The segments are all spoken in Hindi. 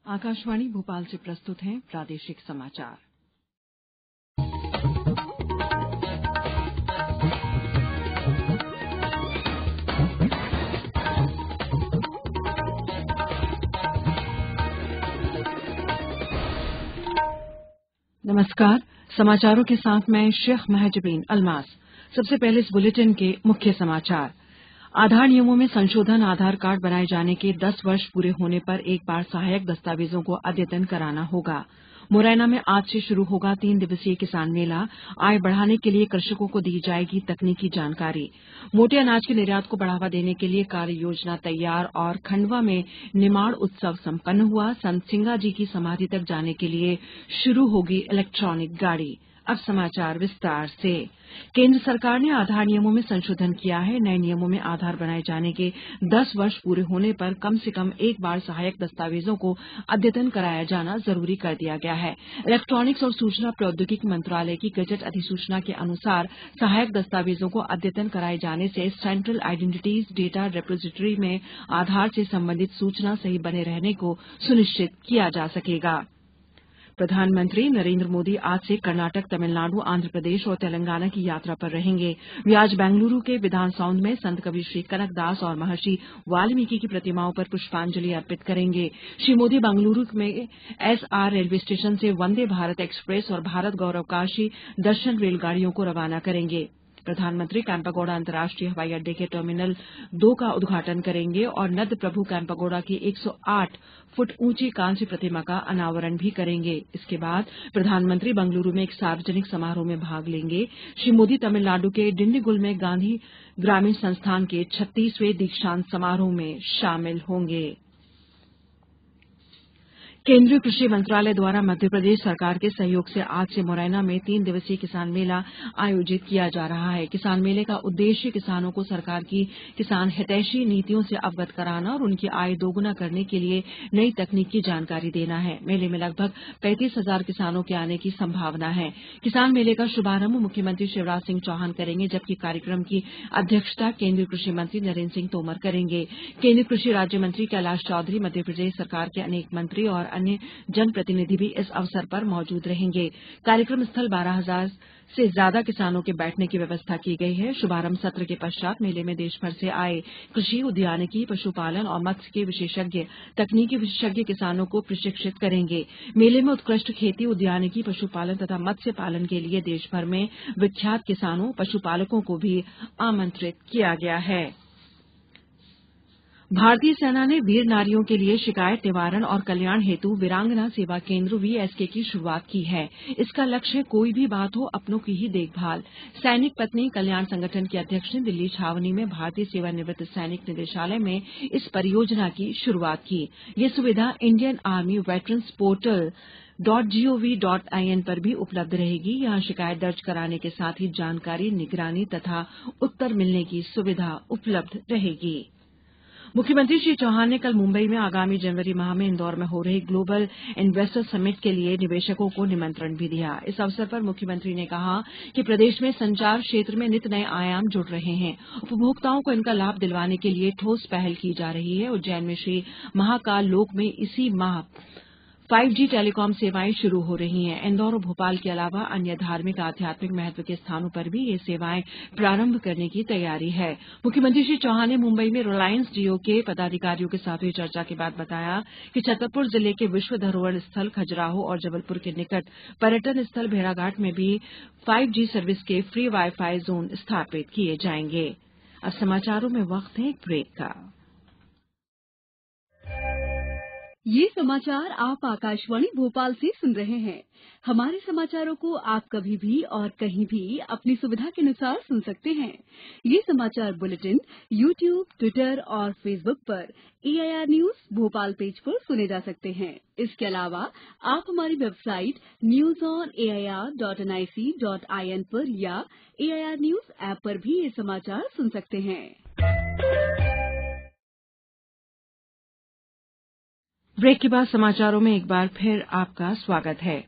आकाशवाणी भोपाल से प्रस्तुत हैं प्रादेशिक समाचार। नमस्कार, समाचारों के साथ मैं शेख महजबीन अल्मास। सबसे पहले इस बुलेटिन के मुख्य समाचार। आधार नियमों में संशोधन। आधार कार्ड बनाए जाने के 10 वर्ष पूरे होने पर एक बार सहायक दस्तावेजों को अद्यतन कराना होगा। मुरैना में आज से शुरू होगा 3 दिवसीय किसान मेला। आय बढ़ाने के लिए कृषकों को दी जाएगी तकनीकी जानकारी। मोटे अनाज के निर्यात को बढ़ावा देने के लिए कार्य योजना तैयार और खंडवा में निमाड़ उत्सव संपन्न हुआ। संत सिंगा जी की समाधि तक जाने के लिए शुरू होगी इलेक्ट्रॉनिक गाड़ी। अब समाचार विस्तार से। केंद्र सरकार ने आधार नियमों में संशोधन किया है। नए नियमों में आधार बनाए जाने के 10 वर्ष पूरे होने पर कम से कम एक बार सहायक दस्तावेजों को अद्यतन कराया जाना जरूरी कर दिया गया है। इलेक्ट्रॉनिक्स और सूचना प्रौद्योगिकी मंत्रालय की गजट अधिसूचना के अनुसार सहायक दस्तावेजों को अद्यतन कराए जाने से सेंट्रल आइडेंटिटीज डेटा रिपोजिटरी में आधार से संबंधित सूचना सही बने रहने को सुनिश्चित किया जा सकेगा। प्रधानमंत्री नरेंद्र मोदी आज से कर्नाटक, तमिलनाडु, आंध्र प्रदेश और तेलंगाना की यात्रा पर रहेंगे। वे आज बेंगलुरु के विधान सौध में संत कवि श्री कनकदास और महर्षि वाल्मीकि की प्रतिमाओं पर पुष्पांजलि अर्पित करेंगे। श्री मोदी बेंगलुरु में एसआर रेलवे स्टेशन से वंदे भारत एक्सप्रेस और भारत गौरव काशी दर्शन रेलगाड़ियों को रवाना करेंगे। प्रधानमंत्री कैंपागौड़ा अंतर्राष्ट्रीय हवाई अड्डे के टर्मिनल 2 का उद्घाटन करेंगे और नद प्रभु कैंपागौड़ा की 108 फुट ऊंची कांस्य प्रतिमा का अनावरण भी करेंगे। इसके बाद प्रधानमंत्री बेंगलुरु में एक सार्वजनिक समारोह में भाग लेंगे। श्री मोदी तमिलनाडु के डिंडीगुल में गांधी ग्रामीण संस्थान के 36वें दीक्षांत समारोह में शामिल होंगे। केंद्रीय कृषि मंत्रालय द्वारा मध्य प्रदेश सरकार के सहयोग से आज से मुरैना में 3 दिवसीय किसान मेला आयोजित किया जा रहा है। किसान मेले का उद्देश्य किसानों को सरकार की किसान हितैषी नीतियों से अवगत कराना और उनकी आय दोगुना करने के लिए नई तकनीक की जानकारी देना है। मेले में लगभग 35,000 किसानों के आने की संभावना है। किसान मेले का शुभारंभ मुख्यमंत्री शिवराज सिंह चौहान करेंगे, जबकि कार्यक्रम की अध्यक्षता केंद्रीय कृषि मंत्री नरेंद्र सिंह तोमर करेंगे। केंद्रीय कृषि राज्य मंत्री कैलाश चौधरी, मध्य प्रदेश सरकार के अनेक मंत्री और अन्य जनप्रतिनिधि भी इस अवसर पर मौजूद रहेंगे। कार्यक्रम स्थल 12,000 से ज्यादा किसानों के बैठने की व्यवस्था की गई है। शुभारंभ सत्र के पश्चात मेले में देश भर से आए कृषि, उद्यानिकी, पशुपालन और मत्स्य के विशेषज्ञ, तकनीकी विशेषज्ञ किसानों को प्रशिक्षित करेंगे। मेले में उत्कृष्ट खेती, उद्यानिकी, पशुपालन तथा मत्स्य पालन के लिए देश भर में विख्यात किसानों, पशुपालकों को भी आमंत्रित किया गया है। भारतीय सेना ने वीर नारियों के लिए शिकायत निवारण और कल्याण हेतु वीरांगना सेवा केंद्र वीएसके की शुरुआत की है। इसका लक्ष्य कोई भी बात हो, अपनों की ही देखभाल। सैनिक पत्नी कल्याण संगठन के अध्यक्ष ने दिल्ली छावनी में भारतीय सेवानिवृत्त सैनिक निदेशालय में इस परियोजना की शुरुआत की। ये सुविधा Indian army veterans portal .gov.in पर भी उपलब्ध रहेगी। यहां शिकायत दर्ज कराने के साथ ही जानकारी, निगरानी तथा उत्तर मिलने की सुविधा उपलब्ध रहेगी। मुख्यमंत्री श्री चौहान ने कल मुंबई में आगामी जनवरी माह में इंदौर में हो रहे ग्लोबल इन्वेस्टर समिट के लिए निवेशकों को निमंत्रण भी दिया। इस अवसर पर मुख्यमंत्री ने कहा कि प्रदेश में संचार क्षेत्र में नित नए आयाम जुड़ रहे हैं। उपभोक्ताओं को इनका लाभ दिलवाने के लिए ठोस पहल की जा रही है। उज्जैन में श्री महाकाल लोक में इसी माह 5G टेलीकॉम सेवाएं शुरू हो रही हैं। इंदौर और भोपाल के अलावा अन्य धार्मिक आध्यात्मिक महत्व के स्थानों पर भी ये सेवाएं प्रारंभ करने की तैयारी है। मुख्यमंत्री श्री चौहान ने मुंबई में रिलायंस जियो के पदाधिकारियों के साथ हुई चर्चा के बाद बताया कि छतरपुर जिले के विश्व धरोहर स्थल खजुराहो और जबलपुर के निकट पर्यटन स्थल भेड़ाघाट में भी 5G सर्विस के फ्री वाईफाई जोन स्थापित किए जाएंगे। अब समाचारों में वक्त है एक ब्रेक का। ये समाचार आप आकाशवाणी भोपाल से सुन रहे हैं। हमारे समाचारों को आप कभी भी और कहीं भी अपनी सुविधा के अनुसार सुन सकते हैं। ये समाचार बुलेटिन YouTube, ट्विटर और फेसबुक पर AIR न्यूज भोपाल पेज पर सुने जा सकते हैं। इसके अलावा आप हमारी वेबसाइट newsonair.nic.in पर या AIR न्यूज ऐप पर भी ये समाचार सुन सकते हैं। ब्रेक के बाद समाचारों में एक बार फिर आपका स्वागत है।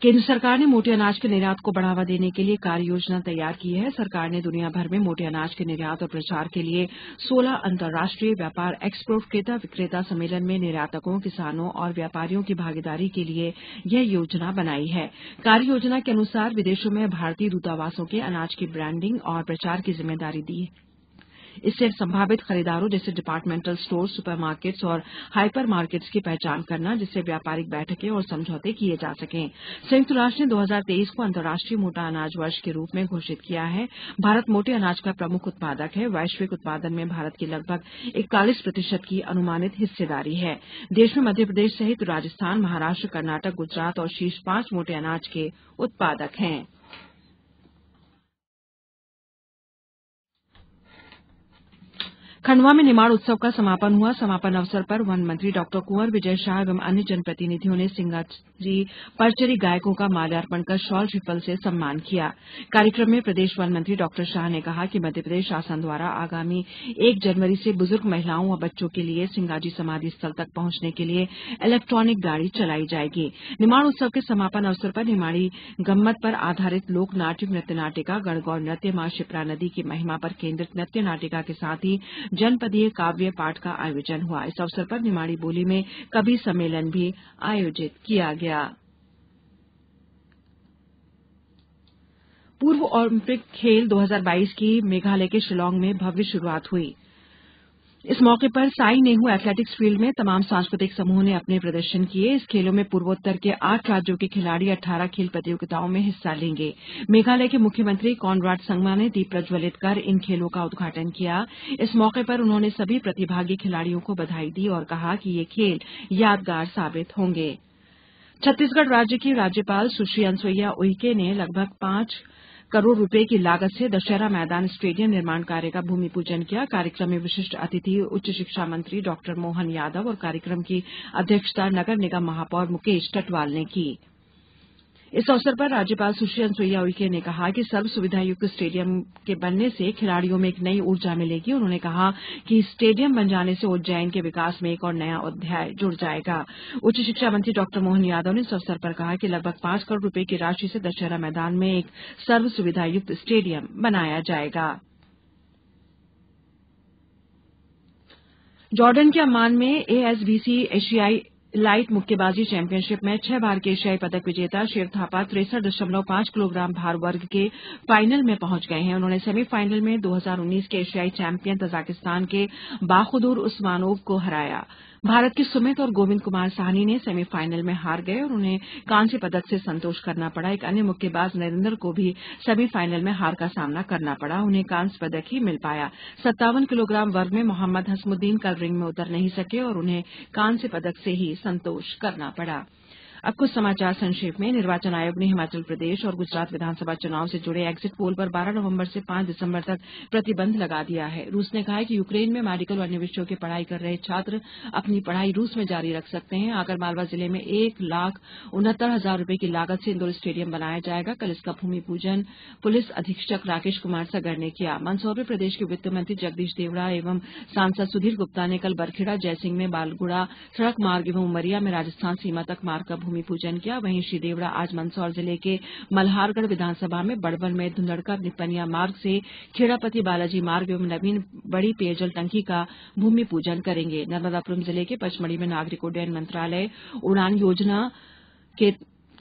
केंद्र सरकार ने मोटे अनाज के निर्यात को बढ़ावा देने के लिए कार्य योजना तैयार की है। सरकार ने दुनिया भर में मोटे अनाज के निर्यात और प्रचार के लिए 16 अंतर्राष्ट्रीय व्यापार एक्सपोर्ट क्रेता विक्रेता सम्मेलन में निर्यातकों, किसानों और व्यापारियों की भागीदारी के लिए यह योजना बनाई है। कार्य योजना के अनुसार विदेशों में भारतीय दूतावासों के अनाज की ब्रांडिंग और प्रचार की जिम्मेदारी दी है। इससे संभावित खरीदारों जैसे डिपार्टमेंटल स्टोर, सुपरमार्केट्स और हाइपर मार्केट्स की पहचान करना, जिससे व्यापारिक बैठकें और समझौते किए जा सकें। संयुक्त राष्ट्र ने 2023 को अंतर्राष्ट्रीय मोटा अनाज वर्ष के रूप में घोषित किया है। भारत मोटे अनाज का प्रमुख उत्पादक है। वैश्विक उत्पादन में भारत की लगभग 41% की अनुमानित हिस्सेदारी है। देश में मध्य प्रदेश सहित राजस्थान, महाराष्ट्र, कर्नाटक, गुजरात और शीर्ष 5 मोटे अनाज के उत्पादक हैं। खंडवा में निमाड़ उत्सव का समापन हुआ। समापन अवसर पर वन मंत्री डॉक्टर कुंवर विजय शाह एवं अन्य जनप्रतिनिधियों ने सिंगाजी परचरी गायकों का माल्यार्पण कर शॉल श्रीफल से सम्मान किया। कार्यक्रम में प्रदेश वन मंत्री डॉक्टर शाह ने कहा कि मध्यप्रदेश शासन द्वारा आगामी 1 जनवरी से बुजुर्ग महिलाओं और बच्चों के लिए सिंगाजी समाधि स्थल तक पहुंचने के लिए इलेक्ट्रॉनिक गाड़ी चलाई जाएगी। निमाड़ उत्सव के समापन अवसर पर निमाड़ी गम्मत पर आधारित लोक नाट्य, नृत्य नाटिका, गणगौर नृत्य, मां शिप्रा नदी की महिमा पर केंद्रित नृत्य नाटिका के साथ ही जनपदीय काव्य पाठ का आयोजन हुआ। इस अवसर पर निमाड़ी बोली में कवि सम्मेलन भी आयोजित किया गया। पूर्व ओलंपिक खेल 2022 की मेघालय के शिलांग में भव्य शुरुआत हुई। इस मौके पर साई नेहू एथलेटिक्स फील्ड में तमाम सांस्कृतिक समूहों ने अपने प्रदर्शन किए। इस खेलों में पूर्वोत्तर के 8 राज्यों के खिलाड़ी 18 खेल प्रतियोगिताओं में हिस्सा लेंगे। मेघालय के मुख्यमंत्री कॉनराड संगमा ने दीप प्रज्वलित कर इन खेलों का उद्घाटन किया। इस मौके पर उन्होंने सभी प्रतिभागी खिलाड़ियों को बधाई दी और कहा कि ये खेल यादगार साबित होंगे। छत्तीसगढ़ राज्य की राज्यपाल सुश्री अनुसुईया उइके ने लगभग 5 करोड़ रुपए की लागत से दशहरा मैदान स्टेडियम निर्माण कार्य का भूमि पूजन किया। कार्यक्रम में विशिष्ट अतिथि उच्च शिक्षा मंत्री डॉक्टर मोहन यादव और कार्यक्रम की अध्यक्षता नगर निगम महापौर मुकेश टटवाल ने की। इस अवसर पर राज्यपाल सुश्री अनुसुईया उइके ने कहा कि सर्व सुविधायुक्त स्टेडियम के बनने से खिलाड़ियों में एक नई ऊर्जा मिलेगी। उन्होंने कहा कि स्टेडियम बन जाने से उज्जैन के विकास में एक और नया अध्याय जुड़ जाएगा। उच्च शिक्षा मंत्री डॉक्टर मोहन यादव ने इस अवसर पर कहा कि लगभग 5 करोड़ रुपए की राशि से दशहरा मैदान में एक सर्व सुविधायुक्त स्टेडियम बनाया जाएगा। जॉर्डन के अम्मान में एएसबीसी एशियाई लाइट मुक्केबाजी चैंपियनशिप में 6 बार के एशियाई पदक विजेता शिव थापा 63.5 किलोग्राम भार वर्ग के फाइनल में पहुंच गए हैं। उन्होंने सेमीफाइनल में 2019 के एशियाई चैंपियन तजाकिस्तान के बाखुदुर उस्मानोव को हराया। भारत के सुमित और गोविंद कुमार साहनी ने सेमीफाइनल में हार गए और उन्हें कांस्य पदक से संतोष करना पड़ा। एक अन्य मुक्केबाज नरेंद्र को भी सेमीफाइनल में हार का सामना करना पड़ा। उन्हें कांस्य पदक ही मिल पाया। 57 किलोग्राम वर्ग में मोहम्मद हसमुद्दीन कल रिंग में उतर नहीं सके और उन्हें कांस्य पदक से ही संतोष करना पड़ा। अब कुछ समाचार संक्षेप में। निर्वाचन आयोग ने हिमाचल प्रदेश और गुजरात विधानसभा चुनाव से जुड़े एग्जिट पोल पर 12 नवंबर से 5 दिसंबर तक प्रतिबंध लगा दिया है। रूस ने कहा है कि यूक्रेन में मेडिकल और अन्य विषयों की पढ़ाई कर रहे छात्र अपनी पढ़ाई रूस में जारी रख सकते हैं। आगरमालवा जिले में 1,69,000 रुपए की लागत से इंडोर स्टेडियम बनाया जाएगा। कल इसका भूमि पूजन पुलिस अधीक्षक राकेश कुमार सगर ने किया। मंदसौर में प्रदेश के वित्त मंत्री जगदीश देवड़ा एवं सांसद सुधीर गुप्ता ने कल बरखेड़ा, जयसिंह में बालगुड़ा सड़क मार्ग एवं उमरिया में राजस्थान सीमा तक मार्ग का भूमि पूजन किया। वहीं श्री देवड़ा आज मंदसौर जिले के मल्हारगढ़ विधानसभा में बड़वन में धुंधड़का निपनिया मार्ग से खेड़ापति बालाजी मार्ग एवं नवीन बड़ी पेयजल टंकी का भूमि पूजन करेंगे। नर्मदापुरम जिले के पचमढ़ी में नागरिक उड्डयन मंत्रालय उड़ान योजना के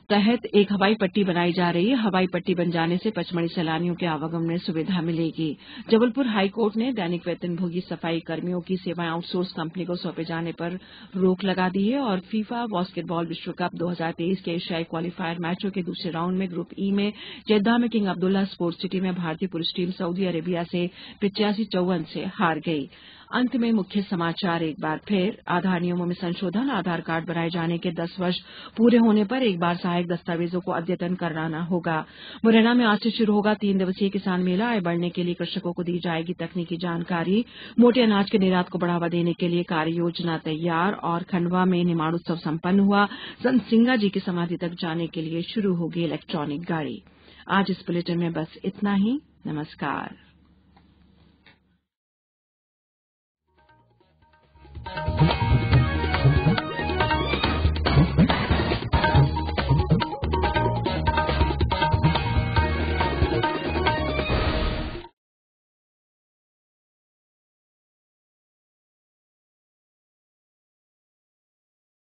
तहत एक हवाई पट्टी बनाई जा रही है। हवाई पट्टी बन जाने से पचमढ़ी सैलानियों के आवागमन में सुविधा मिलेगी। जबलपुर हाईकोर्ट ने दैनिक वेतनभोगी सफाई कर्मियों की सेवाएं आउटसोर्स कंपनी को सौंपे जाने पर रोक लगा दी है और फीफा बास्केटबॉल विश्व कप 2023 के एशियाई क्वालीफायर मैचों के दूसरे राउंड में ग्रुप ई में जेद्दाह में किंग अब्दुल्ला स्पोर्ट्स सिटी में भारतीय पुरुष टीम सऊदी अरेबिया से 85-54 से हार गई। अंत में मुख्य समाचार एक बार फिर। आधार नियमों में संशोधन। आधार कार्ड बनाए जाने के 10 वर्ष पूरे होने पर एक बार सहायक दस्तावेजों को अद्यतन कराना होगा। मुरैना में आज से शुरू होगा 3 दिवसीय किसान मेला। आय बढ़ने के लिए कृषकों को दी जाएगी तकनीकी जानकारी। मोटे अनाज के निर्यात को बढ़ावा देने के लिए कार्य योजना तैयार। और खंडवा में निमाड़ उत्सव संपन्न हुआ। संत सिंगा जी की समाधि तक जाने के लिए शुरू होगी इलेक्ट्रॉनिक गाड़ी। आज इस बुलेटिन में बस इतना ही। नमस्कार।